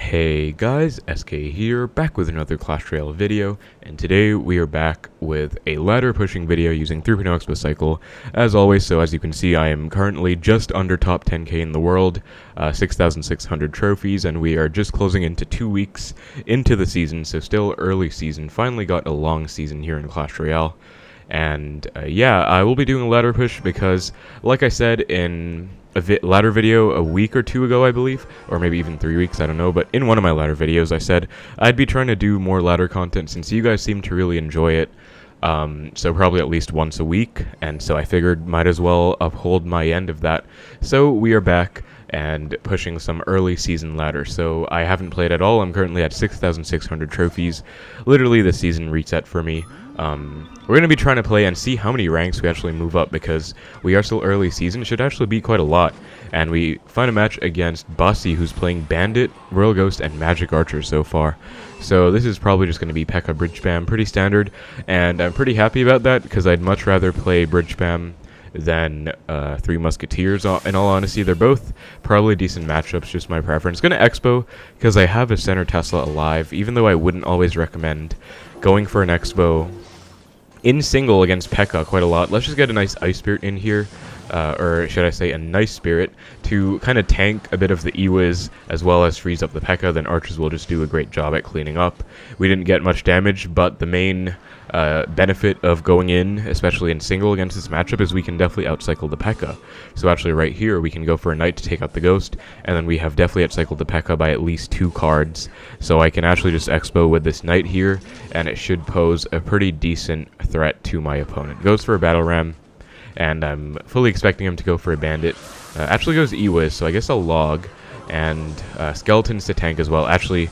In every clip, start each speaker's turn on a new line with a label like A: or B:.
A: Hey guys, SK here, back with another Clash Royale video, and today we are back with a ladder pushing video using 3.0 Xbow Cycle, as always. So as you can see, I am currently just under top 10k in the world, 6,600 trophies, and we are just closing into 2 weeks into the season, so still early season. Finally got a long season here in Clash Royale. And yeah, I will be doing a ladder push because, like I said in a ladder video a week or two ago, I believe, or maybe even 3 weeks, I don't know, but in one of my ladder videos I said I'd be trying to do more ladder content since you guys seem to really enjoy it. So probably at least once a week, and so I figured might as well uphold my end of that. So we are back and pushing some early season ladder. So I haven't played at all. I'm currently at 6,600 trophies. Literally the season reset for me. We're going to be trying to play and see how many ranks we actually move up, because we are still early season. It should actually be quite a lot. And we find a match against Bossy, who's playing Bandit, Royal Ghost, and Magic Archer so far. So this is probably just going to be P.E.K.K.A Bridgespam, pretty standard. And I'm pretty happy about that, because I'd much rather play Bridgespam than Three Musketeers. In all honesty, they're both probably decent matchups, just my preference. Gonna Xbow because I have a center Tesla alive, even though I wouldn't always recommend going for an Xbow in single against P.E.K.K.A quite a lot. Let's just get a nice Ice Spirit in here, or should I say a nice Spirit, to kind of tank a bit of the E-Wiz as well as freeze up the P.E.K.K.A. Then Archers will just do a great job at cleaning up. We didn't get much damage, but the main benefit of going in, especially in single against this matchup, is we can definitely outcycle the P.E.K.K.A. So actually right here, we can go for a Knight to take out the Ghost, and then we have definitely outcycled the P.E.K.K.A by at least 2 cards. So I can actually just Xbow with this Knight here, and it should pose a pretty decent threat to my opponent. Goes for a Battle Ram, and I'm fully expecting him to go for a Bandit. Actually goes E-Wiz, so I guess I'll log, and Skeletons to tank as well. Actually,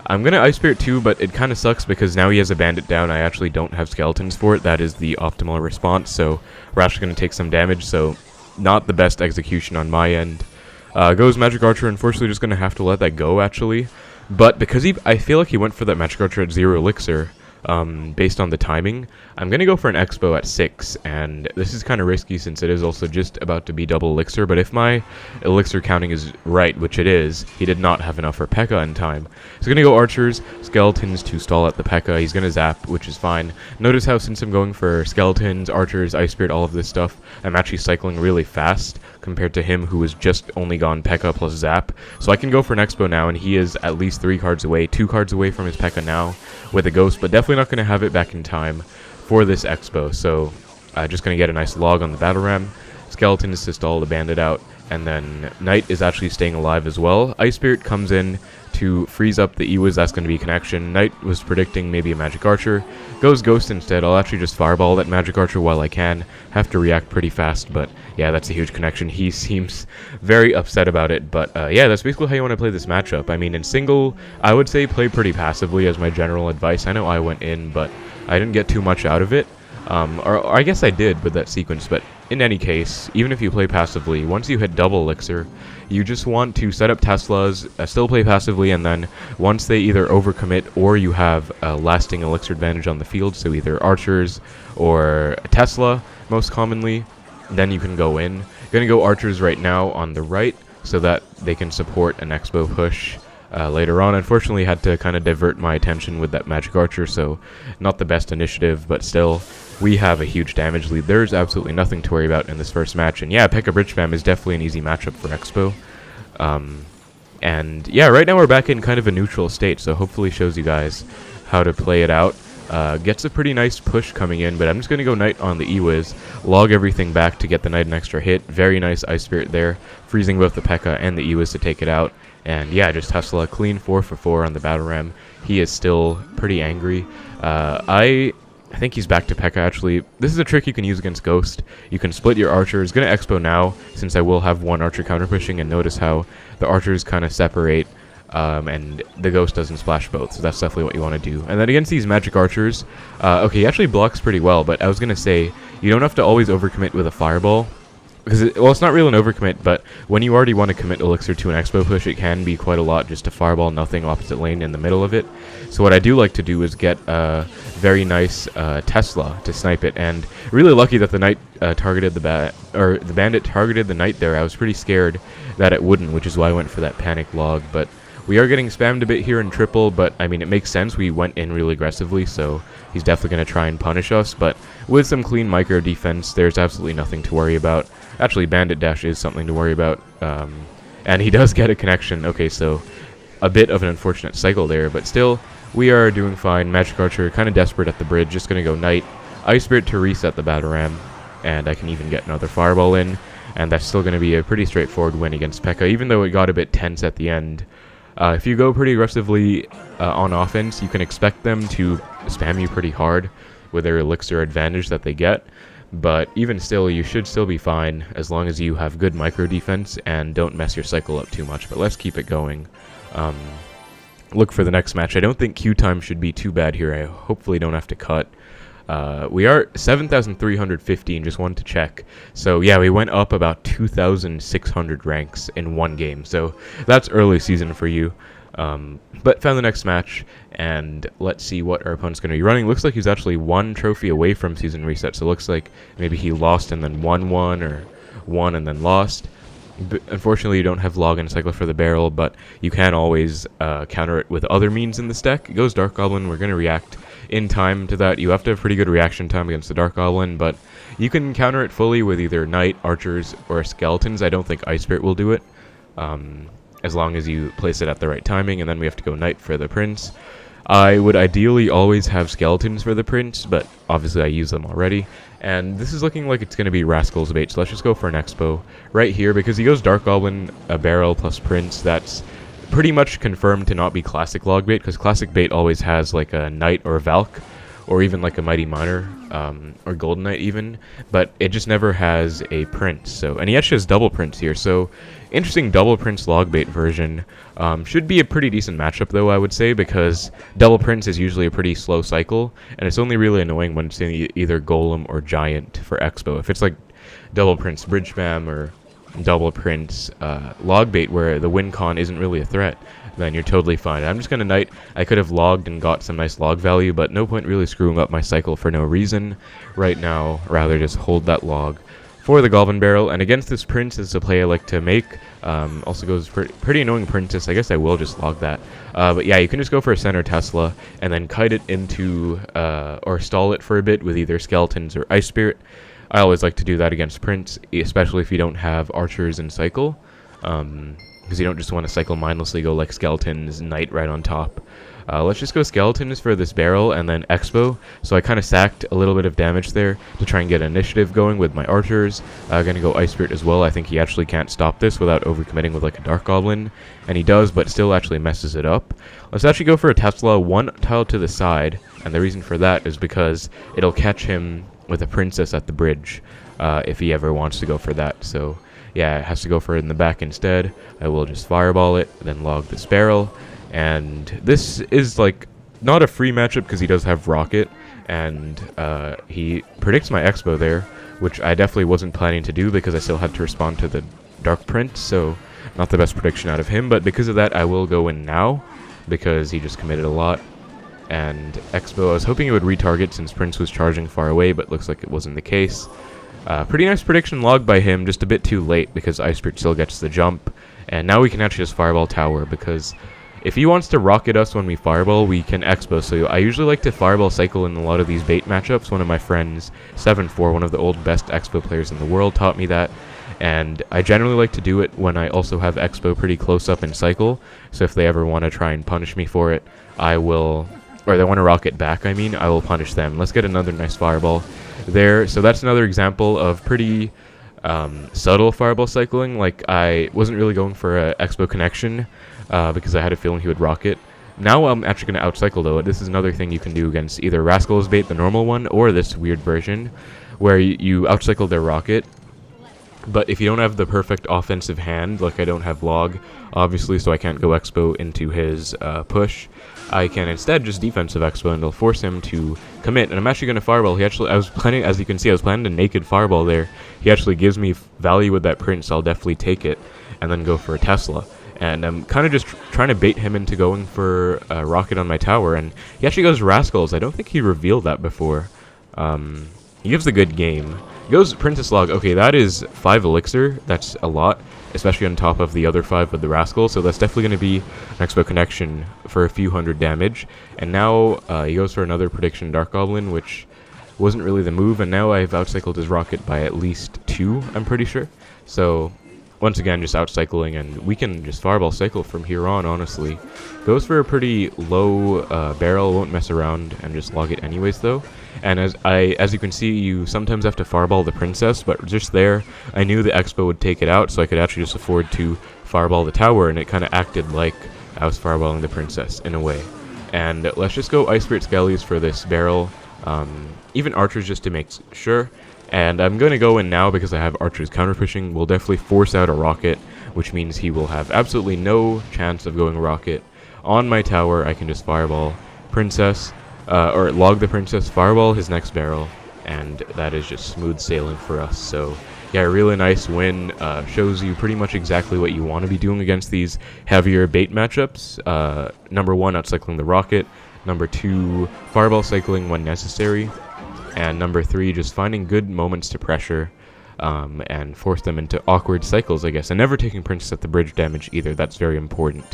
A: I'm going to Ice Spirit too, but it kind of sucks because now he has a Bandit down. I actually don't have Skeletons for it. That is the optimal response, so we're actually going to take some damage, so not the best execution on my end. Goes Magic Archer, unfortunately just going to have to let that go, actually. But because I feel like he went for that Magic Archer at 0 Elixir, based on the timing, I'm going to go for an Xbow at 6, and this is kind of risky since it is also just about to be double Elixir, but if my Elixir counting is right, which it is, he did not have enough for P.E.K.K.A in time. He's going to go Archers, Skeletons to stall at the P.E.K.K.A. He's going to Zap, which is fine. Notice how since I'm going for Skeletons, Archers, Ice Spirit, all of this stuff, I'm actually cycling really fast compared to him, who has just only gone P.E.K.K.A plus Zap. So I can go for an Xbow now, and he is at least 3 cards away, 2 cards away from his P.E.K.K.A now with a Ghost, but definitely not going to have it back in time for this Xbow. So just going to get a nice log on the Battle Ram. Skeleton is to stall the Bandit out, and then Knight is actually staying alive as well. Ice Spirit comes in to freeze up the E-Wiz. That's going to be connection. Knight was predicting maybe a Magic Archer. Goes Ghost instead. I'll actually just Fireball that Magic Archer while I can. Have to react pretty fast, but yeah, that's a huge connection. He seems very upset about it, but yeah, that's basically how you want to play this matchup. I mean, in single, I would say play pretty passively as my general advice. I know I went in, but I didn't get too much out of it. Or I guess I did with that sequence, but in any case, even if you play passively, once you hit double Elixir, you just want to set up Teslas, still play passively, and then once they either overcommit or you have a lasting Elixir advantage on the field, so either Archers or a Tesla, most commonly, then you can go in. Gonna go Archers right now on the right, so that they can support an Xbow push later on. Unfortunately, had to kind of divert my attention with that Magic Archer, so not the best initiative, but still, we have a huge damage lead. There's absolutely nothing to worry about in this first match, and yeah, P.E.K.K.A Bridgespam is definitely an easy matchup for Xbow. And yeah, right now we're back in kind of a neutral state, so hopefully shows you guys how to play it out. Gets a pretty nice push coming in, but I'm just going to go Knight on the E-Wiz, log everything back to get the Knight an extra hit. Very nice Ice Spirit there, freezing both the P.E.K.K.A and the E-Wiz to take it out. And yeah, just Tesla, clean 4 for 4 on the Battle Ram. He is still pretty angry. I think he's back to P.E.K.K.A actually. This is a trick you can use against Ghost. You can split your Archers. Gonna Xbow now, since I will have one Archer counter pushing, and notice how the Archers kind of separate, and the Ghost doesn't splash both, so that's definitely what you want to do. And then against these Magic Archers, okay, he actually blocks pretty well, but I was gonna say, you don't have to always overcommit with a Fireball, because well, it's not really an overcommit, but when you already want to commit Elixir to an Xbow push, it can be quite a lot just to Fireball nothing opposite lane in the middle of it. So what I do like to do is get a very nice Tesla to snipe it, and really lucky that the Knight targeted the Bandit targeted the Knight there. I was pretty scared that it wouldn't, which is why I went for that panic log, but We are getting spammed a bit here in triple, but I mean, it makes sense. We went in really aggressively, so he's definitely going to try and punish us. But with some clean micro defense, there's absolutely nothing to worry about. Actually, Bandit Dash is something to worry about. And he does get a connection. Okay, so a bit of an unfortunate cycle there, but still, we are doing fine. Magic Archer kind of desperate at the bridge, just going to go Knight. Ice Spirit to reset the Battle Ram, and I can even get another Fireball in, and that's still going to be a pretty straightforward win against P.E.K.K.A, even though it got a bit tense at the end. If you go pretty aggressively on offense, you can expect them to spam you pretty hard with their elixir advantage that they get. But even still, you should still be fine as long as you have good micro defense and don't mess your cycle up too much. But let's keep it going. Look for the next match. I don't think queue time should be too bad here. I hopefully don't have to cut. We are 7,315, just wanted to check. So yeah, we went up about 2,600 ranks in one game. So that's early season for you. But found the next match, and let's see what our opponent's going to be running. Looks like he's actually one trophy away from season reset, so it looks like maybe he lost and then won one, or won and then lost. But unfortunately, you don't have log and cycle for the barrel, but you can always counter it with other means in this deck. It goes Dark Goblin. We're going to react in time to that. You have to have pretty good reaction time against the Dark Goblin, but you can counter it fully with either Knight, Archers, or Skeletons. I don't think Ice Spirit will do it. As long as you place it at the right timing, and then we have to go Knight for the Prince. I would ideally always have Skeletons for the Prince, but obviously I use them already. And this is looking like it's going to be Rascals bait, so let's just go for an Xbow right here, because he goes Dark Goblin, a Barrel plus Prince. That's pretty much confirmed to not be Classic Logbait, because Classic Bait always has like a Knight or a Valk, or even like a Mighty Miner, or Golden Knight even, but it just never has a Prince. So, and he actually has double Prince here, so interesting double Prince Logbait version. Should be a pretty decent matchup though, I would say, because double Prince is usually a pretty slow cycle, and it's only really annoying when it's in either Golem or Giant for Xbow. If it's like double Prince Bridgespam or double Prince Logbait, where the win con isn't really a threat, then you're totally fine. I'm just going to Knight. I could have logged and got some nice log value, but no point really screwing up my cycle for no reason right now. Rather just hold that log for the Goblin Barrel. And against this Prince is a play I like to make. Also goes pretty annoying Princess. I guess I will just log that. But yeah, you can just go for a center Tesla and then kite it into, or stall it for a bit with either Skeletons or Ice Spirit. I always like to do that against Prince, especially if you don't have Archers and Cycle. Because you don't just want to cycle mindlessly, go like Skeletons, Knight right on top. Let's just go Skeletons for this barrel and then Xbow. So I kind of sacked a little bit of damage there to try and get initiative going with my Archers. Gonna go Ice Spirit as well. I think he actually can't stop this without overcommitting with like a Dark Goblin. And he does, but still actually messes it up. Let's actually go for a Tesla, one tile to the side. And the reason for that is because it'll catch him with a Princess at the bridge if he ever wants to go for that. So yeah, it has to go for it in the back instead. I will just Fireball it, then log this barrel. And this is like not a free matchup because he does have Rocket, and he predicts my Xbow there, which I definitely wasn't planning to do because I still had to respond to the Dark Prince, so not the best prediction out of him. But because of that, I will go in now because he just committed a lot. And Xbow, I was hoping it would retarget since Prince was charging far away, but looks like it wasn't the case. Pretty nice prediction logged by him, just a bit too late because Ice Spirit still gets the jump. And now we can actually just Fireball Tower, because if he wants to rocket us when we Fireball, we can Xbow. So I usually like to Fireball Cycle in a lot of these bait matchups. One of my friends, 7-4, one of the old best Xbow players in the world, taught me that. And I generally like to do it when I also have Xbow pretty close up in Cycle. So if they ever want to try and punish me for it, I will, or they want to rocket back, I mean, I will punish them. Let's get another nice Fireball there. So that's another example of pretty subtle Fireball cycling. Like, I wasn't really going for a Xbow connection because I had a feeling he would rocket. Now I'm actually going to outcycle though. This is another thing you can do against either Rascals bait, the normal one, or this weird version where you outcycle their rocket. But if you don't have the perfect offensive hand, like I don't have log, obviously, so I can't go Xbow into his push, I can instead just defensive Xbow, and it'll force him to commit. And I'm actually going to Fireball. I was planning, as you can see, I was planning to naked Fireball there. He actually gives me value with that Prince, so I'll definitely take it, and then go for a Tesla. And I'm kind of just trying to bait him into going for a rocket on my tower, and he actually goes Rascals. I don't think he revealed that before. He gives a good game. He goes Princess Log. Okay, that is 5 elixir. That's a lot. especially on top of the other 5 with the Rascals, so that's definitely going to be an Xbow connection for a few hundred damage. And now he goes for another prediction Dark Goblin, which wasn't really the move, and now I've outcycled his rocket by at least 2, I'm pretty sure. So once again, just outcycling, and we can just fireball cycle from here on, honestly. Goes for a pretty low barrel, won't mess around, and just log it anyways, though. And as you can see, you sometimes have to fireball the princess, but just there, I knew the Xbow would take it out, so I could actually just afford to fireball the tower, and it kind of acted like I was fireballing the princess, in a way. And let's just go Ice Spirit Skellies for this barrel, even archers just to make sure. And I'm going to go in now because I have archers counter-pushing. We'll definitely force out a rocket, which means he will have absolutely no chance of going rocket. On my tower, I can just fireball princess, or log the princess, fireball his next barrel, and that is just smooth sailing for us. So yeah, really nice win. Shows you pretty much exactly what you want to be doing against these heavier bait matchups. Number 1, outcycling the rocket. Number 2, fireball cycling when necessary. And number 3, just finding good moments to pressure and force them into awkward cycles, I guess. And never taking princess at the bridge damage either. That's very important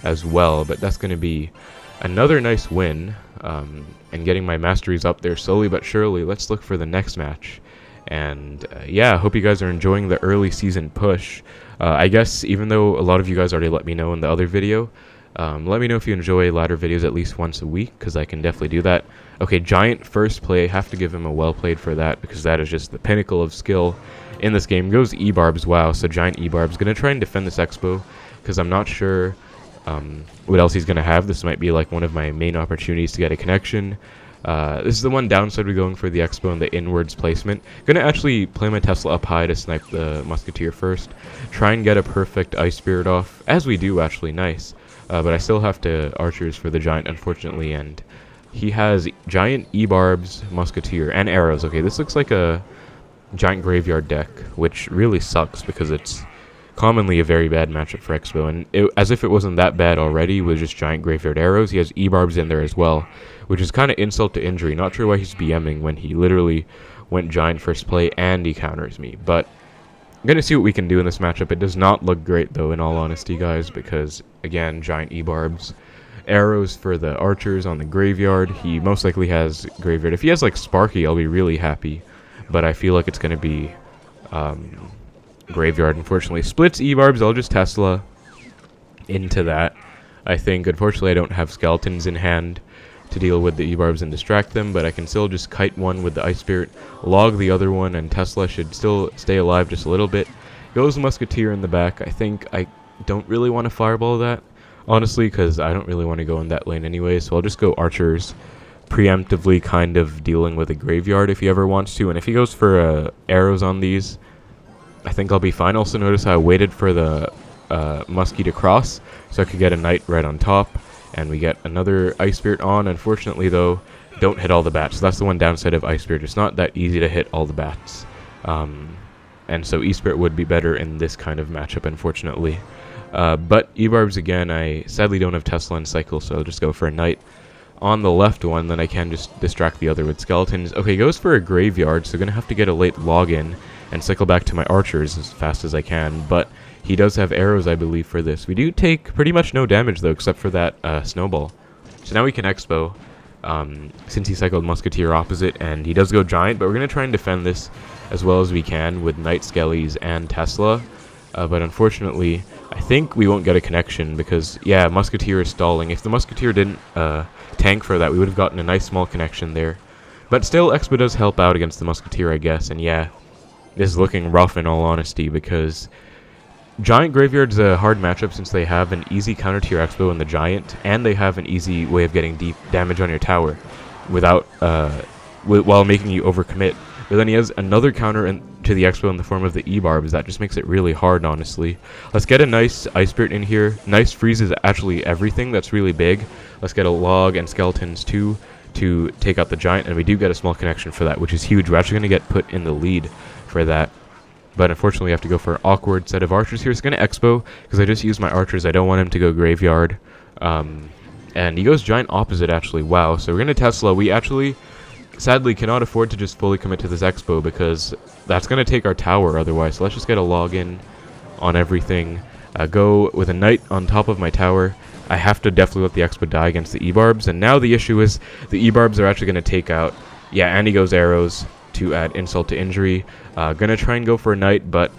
A: as well. But that's going to be another nice win. And getting my masteries up there slowly but surely. Let's look for the next match. And yeah, I hope you guys are enjoying the early season push. I guess even though a lot of you guys already let me know in the other video, let me know if you enjoy ladder videos at least once a week, because I can definitely do that. Okay, Giant first play. Have to give him a well played for that, because that is just the pinnacle of skill in this game. Goes E-Barbs, wow, so Giant E-Barbs. Going to try and defend this Xbow, because I'm not sure what else he's going to have. This might be like one of my main opportunities to get a connection. This is the one downside we're going for the Xbow and the inwards placement. Going to actually play my Tesla up high to snipe the Musketeer first. Try and get a perfect Ice Spirit off, as we do actually, nice. But I still have to archers for the Giant, unfortunately, and he has Giant E-Barbs, Musketeer, and arrows. Okay, this looks like a Giant Graveyard deck, which really sucks because it's commonly a very bad matchup for Xbow, and as if it wasn't that bad already with just Giant Graveyard arrows, he has E-Barbs in there as well, which is kind of insult to injury. Not sure why he's BMing when he literally went Giant first play and he counters me, but I'm going to see what we can do in this matchup. It does not look great, though, in all honesty, guys, because, again, Giant E-Barbs. Arrows for the archers on the graveyard. He most likely has graveyard. If he has, like, Sparky, I'll be really happy, but I feel like it's going to be graveyard, unfortunately. Splits E-Barbs, I'll just Tesla into that, I think. Unfortunately, I don't have skeletons in hand to deal with the E-Barbs and distract them, but I can still just kite one with the Ice Spirit, log the other one, and Tesla should still stay alive just a little bit. Goes Musketeer in the back. I think I don't really want to fireball that, honestly, because I don't really want to go in that lane anyway, so I'll just go archers, preemptively kind of dealing with a graveyard if he ever wants to, and if he goes for arrows on these, I think I'll be fine. Also notice how I waited for the Muskie to cross, so I could get a knight right on top. And we get another Ice Spirit on. Unfortunately, though, don't hit all the bats. So that's the one downside of Ice Spirit. It's not that easy to hit all the bats. And so E-Spirit would be better in this kind of matchup, unfortunately. But E-Barbs, again, I sadly don't have Tesla and Cycle, so I'll just go for a Knight on the left one. Then I can just distract the other with Skeletons. Okay, goes for a Graveyard, so going to have to get a late login and cycle back to my archers as fast as I can. But he does have arrows, I believe, for this. We do take pretty much no damage, though, except for that snowball. So now we can Xbow, since he cycled Musketeer opposite, and he does go Giant, but we're going to try and defend this as well as we can with Knight Skellies and Tesla. But unfortunately, I think we won't get a connection because, yeah, Musketeer is stalling. If the Musketeer didn't tank for that, we would have gotten a nice small connection there. But still, Xbow does help out against the Musketeer, I guess, and yeah, this is looking rough in all honesty because Giant Graveyard's a hard matchup since they have an easy counter to your Xbow in the Giant, and they have an easy way of getting deep damage on your tower without while making you overcommit. But then he has another counter to the Xbow in the form of the E-Barbs. That just makes it really hard, honestly. Let's get a nice Ice Spirit in here. Nice freezes actually everything. That's really big. Let's get a log and skeletons too to take out the Giant, and we do get a small connection for that, which is huge. We're actually going to get put in the lead for that. But unfortunately, we have to go for an awkward set of archers here. It's going to Xbow, because I just used my archers. I don't want him to go graveyard. And he goes Giant opposite, actually. Wow. So we're going to Tesla. We actually, sadly, cannot afford to just fully commit to this Xbow, because that's going to take our tower otherwise. So let's just get a login on everything. Go with a knight on top of my tower. I have to definitely let the Xbow die against the E-Barbs, and now the issue is the E-Barbs are actually going to take out, yeah, and he goes arrows to add insult to injury. Gonna try and go for a knight, but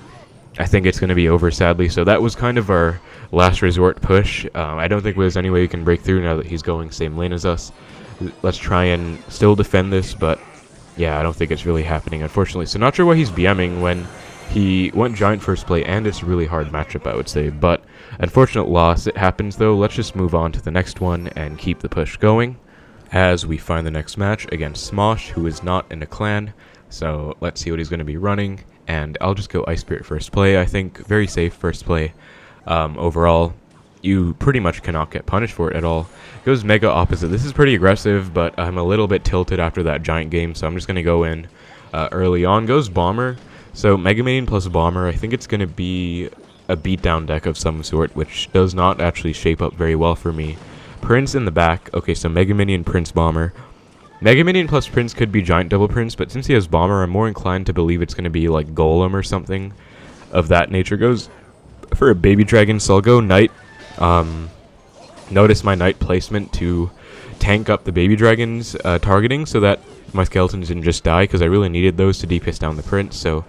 A: I think it's going to be over, sadly. So that was kind of our last resort push. I don't think there's any way we can break through now that he's going same lane as us. Let's try and still defend this, but yeah, I don't think it's really happening, unfortunately. So not sure why he's BMing when he went giant first play, and it's a really hard matchup, I would say. But unfortunate loss. It happens, though. Let's just move on to the next one and keep the push going as we find the next match against Smosh, who is not in a clan. So let's see what he's going to be running. And I'll just go Ice Spirit first play. I think very safe first play. Overall, you pretty much cannot get punished for it at all. Goes Mega opposite. This is pretty aggressive, but I'm a little bit tilted after that giant game, so I'm just going to go in early on. Goes Bomber. So Mega Minion plus Bomber, I think it's going to be a beatdown deck of some sort, which does not actually shape up very well for me. Prince in the back. Okay, so Mega Minion, Prince, Bomber. Mega Minion plus Prince could be Giant Double Prince, but since he has Bomber, I'm more inclined to believe it's going to be like Golem or something of that nature. Goes for a Baby Dragon, so I'll go Knight. Notice my Knight placement to tank up the Baby Dragon's targeting so that my skeletons didn't just die, because I really needed those to DPS down the Prince. So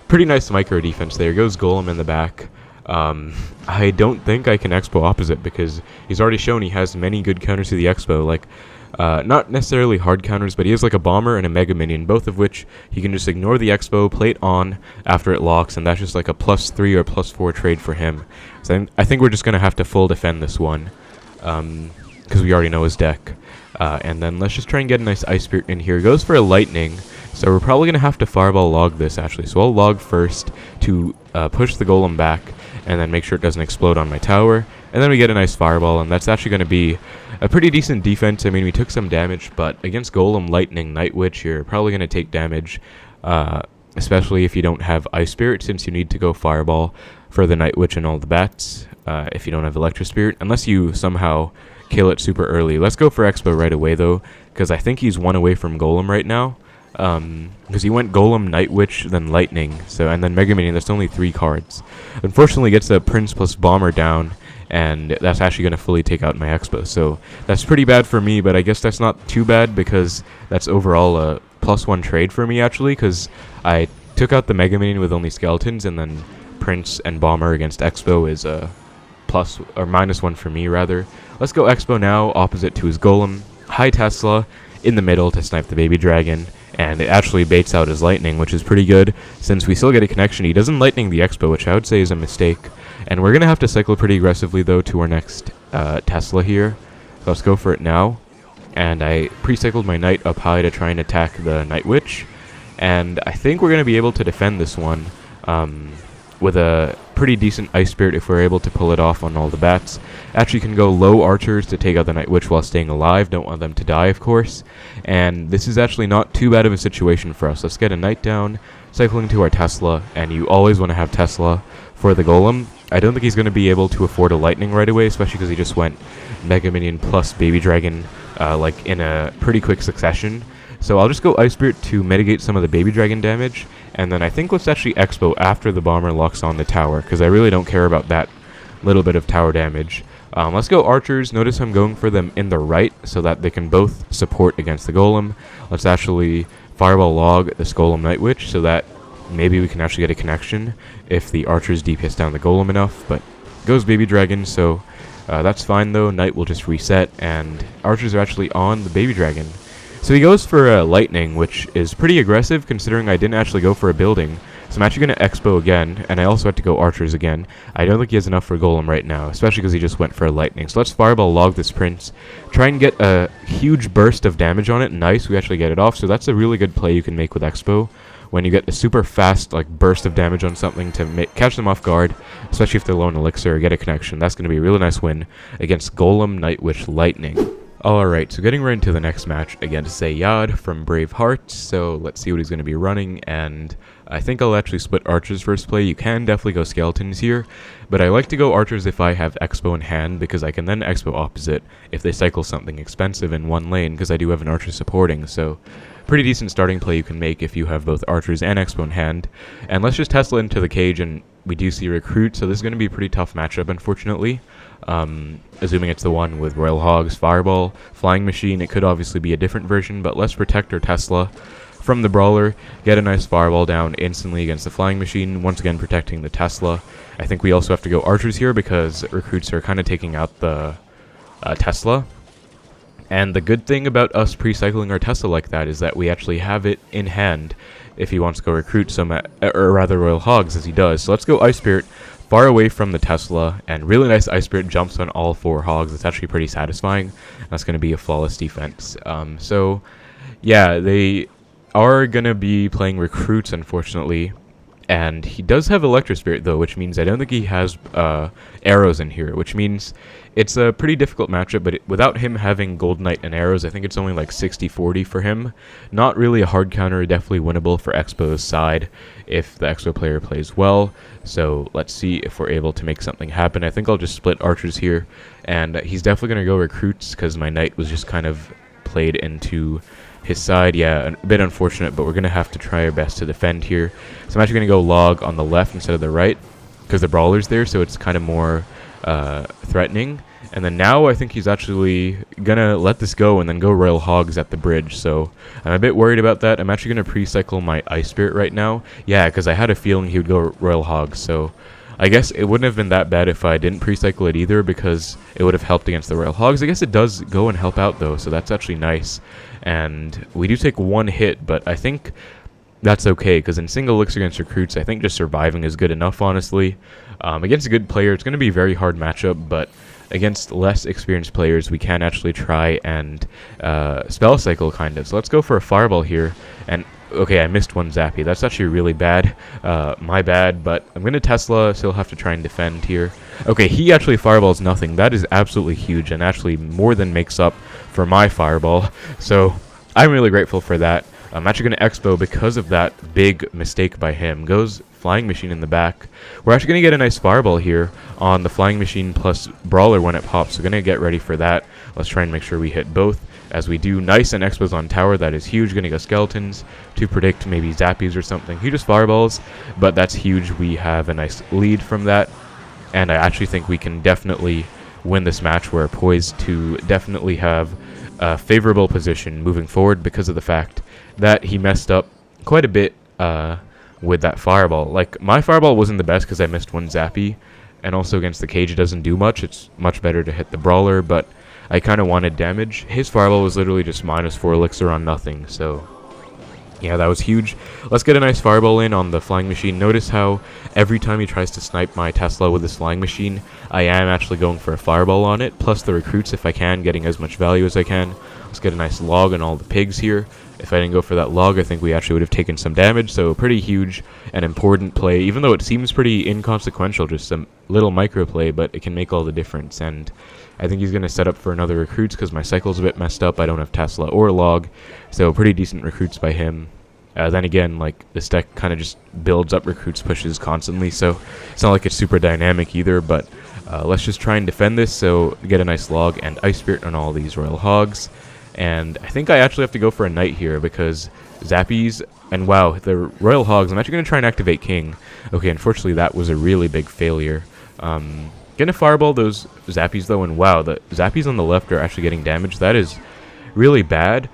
A: pretty nice micro defense there. Goes Golem in the back. I don't think I can Xbow opposite, because he's already shown he has many good counters to the Xbow, like not necessarily hard counters, but he has like a Bomber and a Mega Minion, both of which he can just ignore the Xbow, play it on after it locks, and that's just like a +3 or +4 trade for him. So I think we're just going to have to full defend this one, because we already know his deck. And then let's just try and get a nice Ice Spirit in here. Goes for a Lightning, so we're probably going to have to Fireball log this, actually. So I'll log first to push the Golem back, and then make sure it doesn't explode on my tower. And then we get a nice Fireball, and that's actually going to be a pretty decent defense. I mean, we took some damage, but against Golem, Lightning, Night Witch, you're probably going to take damage, especially if you don't have Ice Spirit, since you need to go Fireball for the Night Witch and all the bats, if you don't have Electro Spirit, unless you somehow kill it super early. Let's go for Xbow right away, though, because I think he's one away from Golem right now, because he went Golem, Night Witch, then Lightning, so, and then Mega Minion. That's only 3 cards. Unfortunately, gets a Prince plus Bomber down, and that's actually going to fully take out my Xbow. So that's pretty bad for me, but I guess that's not too bad, because that's overall a +1 trade for me, actually, because I took out the Mega Minion with only skeletons, and then Prince and Bomber against Xbow is a plus or -1 for me, rather. Let's go Xbow now, opposite to his Golem. High Tesla in the middle to snipe the Baby Dragon, and it actually baits out his Lightning, which is pretty good, since we still get a connection. He doesn't Lightning the Xbow, which I would say is a mistake. And we're going to have to cycle pretty aggressively, though, to our next Tesla here. So let's go for it now. And I pre-cycled my Knight up high to try and attack the Night Witch. And I think we're going to be able to defend this one with a pretty decent Ice Spirit if we're able to pull it off on all the bats. Actually can go low archers to take out the Night Witch while staying alive. Don't want them to die, of course. And this is actually not too bad of a situation for us. Let's get a Knight down, cycling to our Tesla, and you always want to have Tesla for the Golem. I don't think he's going to be able to afford a Lightning right away, especially because he just went Mega Minion plus Baby Dragon like in a pretty quick succession. So I'll just go Ice Spirit to mitigate some of the Baby Dragon damage, and then I think let's actually Xbow after the Bomber locks on the tower, because I really don't care about that little bit of tower damage. Let's go Archers. Notice I'm going for them in the right, so that they can both support against the Golem. Let's actually Fireball log this Golem Night Witch, so that maybe we can actually get a connection if the Archers DPS down the Golem enough, but goes Baby Dragon, so that's fine, though. Knight will just reset, and Archers are actually on the Baby Dragon. So he goes for a Lightning, which is pretty aggressive considering I didn't actually go for a building. So I'm actually going to Xbow again, and I also have to go Archers again. I don't think he has enough for Golem right now, especially because he just went for a Lightning. So let's Fireball log this Prince, try and get a huge burst of damage on it. Nice, we actually get it off, so that's a really good play you can make with Xbow, when you get a super fast like burst of damage on something to catch them off guard, especially if they're low on Elixir or get a connection. That's going to be a really nice win against Golem, Night Witch, Lightning. Alright, so getting right into the next match against Zayad from Brave Hearts, so let's see what he's going to be running, and I think I'll actually split Archers first play. You can definitely go Skeletons here, but I like to go Archers if I have Xbow in hand, because I can then Xbow opposite if they cycle something expensive in one lane, because I do have an Archer supporting, so pretty decent starting play you can make if you have both Archers and Xbow in hand. And let's just Tesla into the cage and we do see Recruit, so this is going to be a pretty tough matchup, unfortunately. Assuming it's the one with Royal Hogs, Fireball, Flying Machine, it could obviously be a different version, but let's protect our Tesla from the Brawler, get a nice Fireball down instantly against the Flying Machine, once again protecting the Tesla. I think we also have to go Archers here because Recruits are kind of taking out the Tesla. And the good thing about us pre-cycling our Tesla like that is that we actually have it in hand if he wants to go Recruit some, or rather Royal Hogs as he does. So let's go Ice Spirit far away from the Tesla, and really nice Ice Spirit jumps on all 4 Hogs. It's actually pretty satisfying. That's going to be a flawless defense. So yeah, they are going to be playing Recruits, unfortunately. And he does have Electro Spirit, though, which means I don't think he has arrows in here, which means it's a pretty difficult matchup, but without him having Gold Knight and arrows, I think it's only like 60-40 for him. Not really a hard counter, definitely winnable for Xbow's side if the Xbow player plays well. So let's see if we're able to make something happen. I think I'll just split Archers here, and he's definitely going to go Recruits because my Knight was just kind of played into his side. Yeah, a bit unfortunate, but we're going to have to try our best to defend here. So I'm actually going to go Log on the left instead of the right because the Brawler's there, so it's kind of more threatening. And then now I think he's actually going to let this go and then go Royal Hogs at the bridge. So I'm a bit worried about that. I'm actually going to pre-cycle my Ice Spirit right now. Yeah, because I had a feeling he would go Royal Hogs, so I guess it wouldn't have been that bad if I didn't pre-cycle it either because it would have helped against the Royal Hogs. I guess it does go and help out, though, so that's actually nice. And we do take 1 hit, but I think that's okay because in single elixir against Recruits, I think just surviving is good enough, honestly. Against a good player, it's going to be a very hard matchup, but against less experienced players, we can actually try and spell cycle, kind of. So let's go for a Fireball here, and okay, I missed 1 Zappy. That's actually really bad. My bad, but I'm going to Tesla, so he'll have to try and defend here. Okay, he actually Fireballs nothing. That is absolutely huge and actually more than makes up for my Fireball. So I'm really grateful for that. I'm actually going to Xbow because of that big mistake by him. Goes Flying Machine in the back. We're actually going to get a nice Fireball here on the Flying Machine plus Brawler when it pops. So going to get ready for that. Let's try and make sure we hit both. As we do, nice, and Xbow's on tower. That is huge. Going to go Skeletons to predict maybe Zappies or something. He just Fireballs, but that's huge. We have a nice lead from that. And I actually think we can definitely win this match. We're poised to definitely have a favorable position moving forward because of the fact that he messed up quite a bit with that Fireball. Like, my Fireball wasn't the best because I missed 1 Zappy, and also against the cage it doesn't do much. It's much better to hit the Brawler, but I kind of wanted damage. His Fireball was literally just -4 elixir on nothing, so yeah, that was huge. Let's get a nice Fireball in on the Flying Machine. Notice how every time he tries to snipe my Tesla with this Flying Machine, I am actually going for a Fireball on it, plus the Recruits if I can, getting as much value as I can. Let's get a nice Log on all the pigs here. If I didn't go for that Log, I think we actually would have taken some damage, so pretty huge and important play, even though it seems pretty inconsequential, just some little micro play, but it can make all the difference. And I think he's going to set up for another Recruits because my Cycle's a bit messed up. I don't have Tesla or Log, so pretty decent Recruits by him. Then again, like, this deck kind of just builds up Recruits pushes constantly, so it's not like it's super dynamic either, but let's just try and defend this, so get a nice Log and Ice Spirit on all these Royal Hogs. And I think I actually have to go for a Knight here because Zappies, and wow, the Royal Hogs, I'm actually going to try and activate King. Okay, unfortunately that was a really big failure. Gonna Fireball those Zappies though, and wow, the Zappies on the left are actually getting damaged. That is really bad.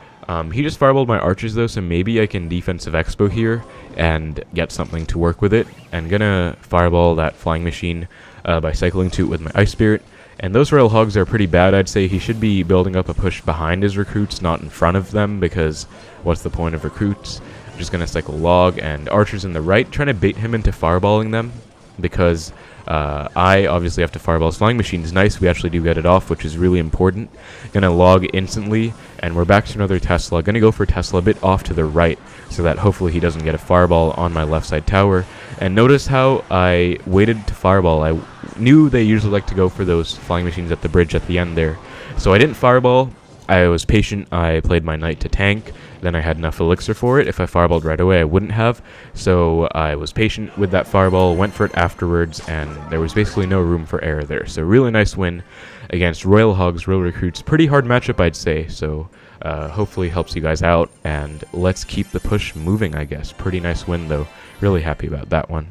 A: He just Fireballed my Archers though, so maybe I can Defensive Xbow here and get something to work with it. And gonna Fireball that Flying Machine by cycling to it with my Ice Spirit. And those Royal Hogs are pretty bad. I'd say he should be building up a push behind his Recruits, not in front of them, because what's the point of Recruits? I'm just going to cycle Log and Archers in the right, trying to bait him into Fireballing them, because I obviously have to Fireball his Flying Machine's nice. We actually do get it off, which is really important. Going to Log instantly, and we're back to another Tesla. Going to go for Tesla a bit off to the right, so that hopefully he doesn't get a Fireball on my left side tower. And notice how I waited to Fireball. I knew they usually like to go for those Flying Machines at the bridge at the end there. So I didn't Fireball. I was patient. I played my Knight to tank. Then I had enough elixir for it. If I Fireballed right away, I wouldn't have. So I was patient with that Fireball, went for it afterwards, and there was basically no room for error there. So really nice win against Royal Hogs, Royal Recruits. Pretty hard matchup, I'd say. So hopefully helps you guys out. And let's keep the push moving, I guess. Pretty nice win, though. Really happy about that one.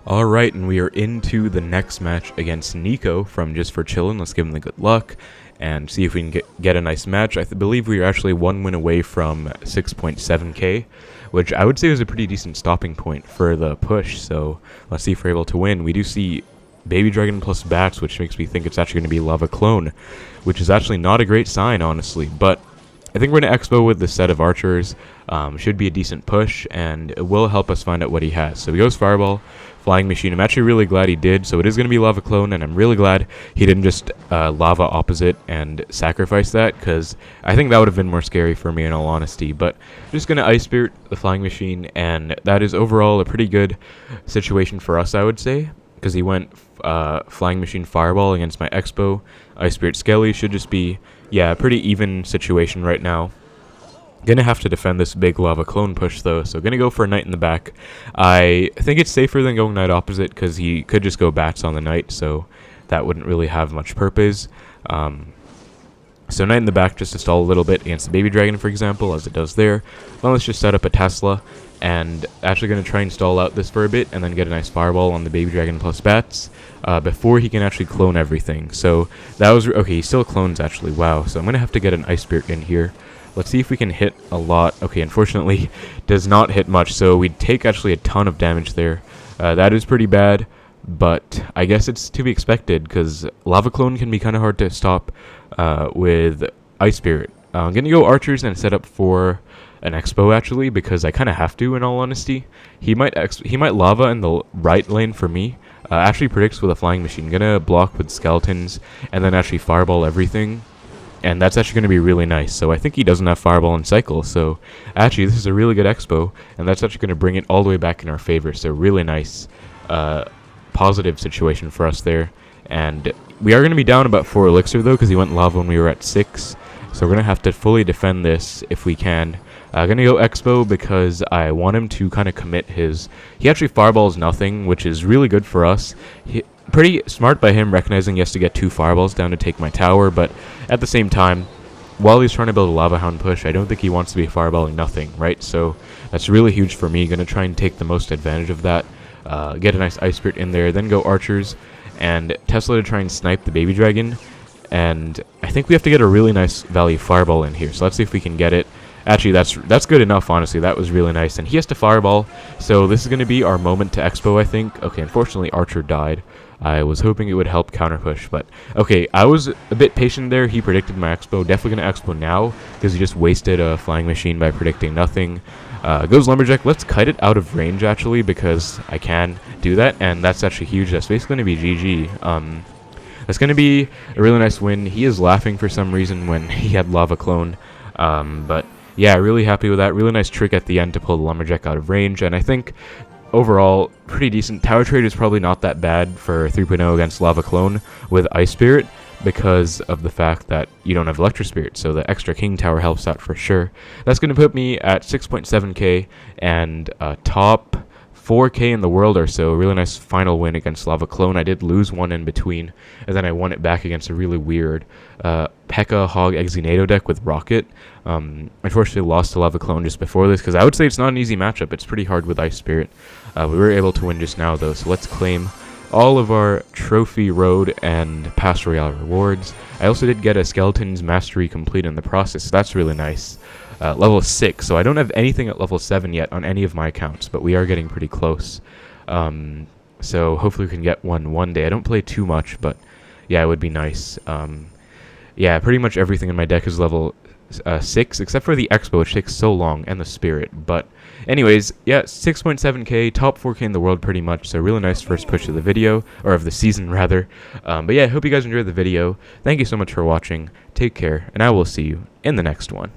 A: Alright, and we are into the next match against Nico from Just For Chillin'. Let's give him the good luck and see if we can get a nice match. I believe we are actually 1 win away from 6.7K, which I would say is a pretty decent stopping point for the push, so let's see if we're able to win. We do see Baby Dragon plus Bats, which makes me think it's actually going to be Lava Clone, which is actually not a great sign, honestly, but I think we're going to Expo with the set of archers. Should be a decent push, and it will help us find out what he has. So he goes Fireball, Flying Machine. I'm actually really glad he did, so it is going to be Lava Clone, and I'm really glad he didn't just Lava Opposite and sacrifice that, because I think that would have been more scary for me in all honesty. But I'm just going to Ice Spirit the Flying Machine, and that is overall a pretty good situation for us, I would say, because he went Flying Machine Fireball against my Expo. Ice Spirit Skelly should just be, yeah, a pretty even situation right now. Gonna have to defend this big Lava Clone push though, so gonna go for a Knight in the back. I think it's safer than going Knight Opposite, because he could just go Bats on the Knight, so that wouldn't really have much purpose. So Knight in the back just to stall a little bit against the Baby Dragon, for example, as it does there. Then let's just set up a Tesla, and actually going to try and stall out this for a bit, and then get a nice Fireball on the Baby Dragon plus Bats, before he can actually clone everything. So that was, okay, he still clones actually, wow. So I'm going to have to get an Ice Spirit in here. Let's see if we can hit a lot. Okay, unfortunately, does not hit much, so we take actually a ton of damage there. That is pretty bad, but I guess it's to be expected, because Lava Clone can be kind of hard to stop with Ice Spirit. I'm going to go Archers and set up for an Expo, actually, because I kind of have to, in all honesty. He might Lava in the right lane for me. Actually predicts with a Flying Machine. Gonna block with Skeletons, and then actually Fireball everything. And that's actually going to be really nice. So I think he doesn't have Fireball and Cycle. So actually, this is a really good Expo, and that's actually going to bring it all the way back in our favor. So really nice, positive situation for us there. And we are going to be down about 4 elixir though, because he went Lava when we were at 6. So we're going to have to fully defend this if we can. I'm going to go Expo because I want him to kind of commit his... He actually Fireballs nothing, which is really good for us. Pretty smart by him recognizing he has to get 2 Fireballs down to take my tower, but at the same time, while he's trying to build a Lavahound push, I don't think he wants to be Fireballing nothing, right? So that's really huge for me. Going to try and take the most advantage of that. Get a nice Ice Spirit in there, then go Archers, and Tesla to try and snipe the Baby Dragon. And I think we have to get a really nice value Fireball in here, so let's see if we can get it. Actually, that's good enough, honestly. That was really nice. And he has to Fireball, so this is going to be our moment to Expo, I think. Okay, unfortunately, Archer died. I was hoping it would help counter push, but okay, I was a bit patient there. He predicted my Expo. Definitely going to Expo now, because he just wasted a Flying Machine by predicting nothing. Goes Lumberjack. Let's kite it out of range, actually, because I can do that, and that's actually huge. That's basically going to be GG. That's going to be a really nice win. He is laughing for some reason when he had Lava Clone, but... yeah, really happy with that. Really nice trick at the end to pull the Lumberjack out of range, and I think overall pretty decent. Tower trade is probably not that bad for 3.0 against Lava Clone with Ice Spirit, because of the fact that you don't have Electro Spirit, so the extra King Tower helps out for sure. That's going to put me at 6.7k and top 4k in the world or so. Really nice final win against Lava Clone. I did lose one in between, and then I won it back against a really weird P.E.K.K.A Hog Exinado deck with Rocket. Unfortunately lost to Lava Clone just before this, because I would say it's not an easy matchup. It's pretty hard with Ice Spirit. We were able to win just now though, so let's claim all of our Trophy Road and Pass Royale rewards. I also did get a Skeleton's Mastery complete in the process, so that's really nice. Level 6, so I don't have anything at level 7 yet on any of my accounts, but we are getting pretty close. So hopefully we can get one day. I don't play too much, but yeah, it would be nice. Yeah, pretty much everything in my deck is level 6, except for the Expo, which takes so long, and the Spirit. But anyways, yeah, 6.7k, top 4k in the world pretty much, so really nice first push of the video, or of the season rather. But yeah, I hope you guys enjoyed the video. Thank you so much for watching, take care, and I will see you in the next one.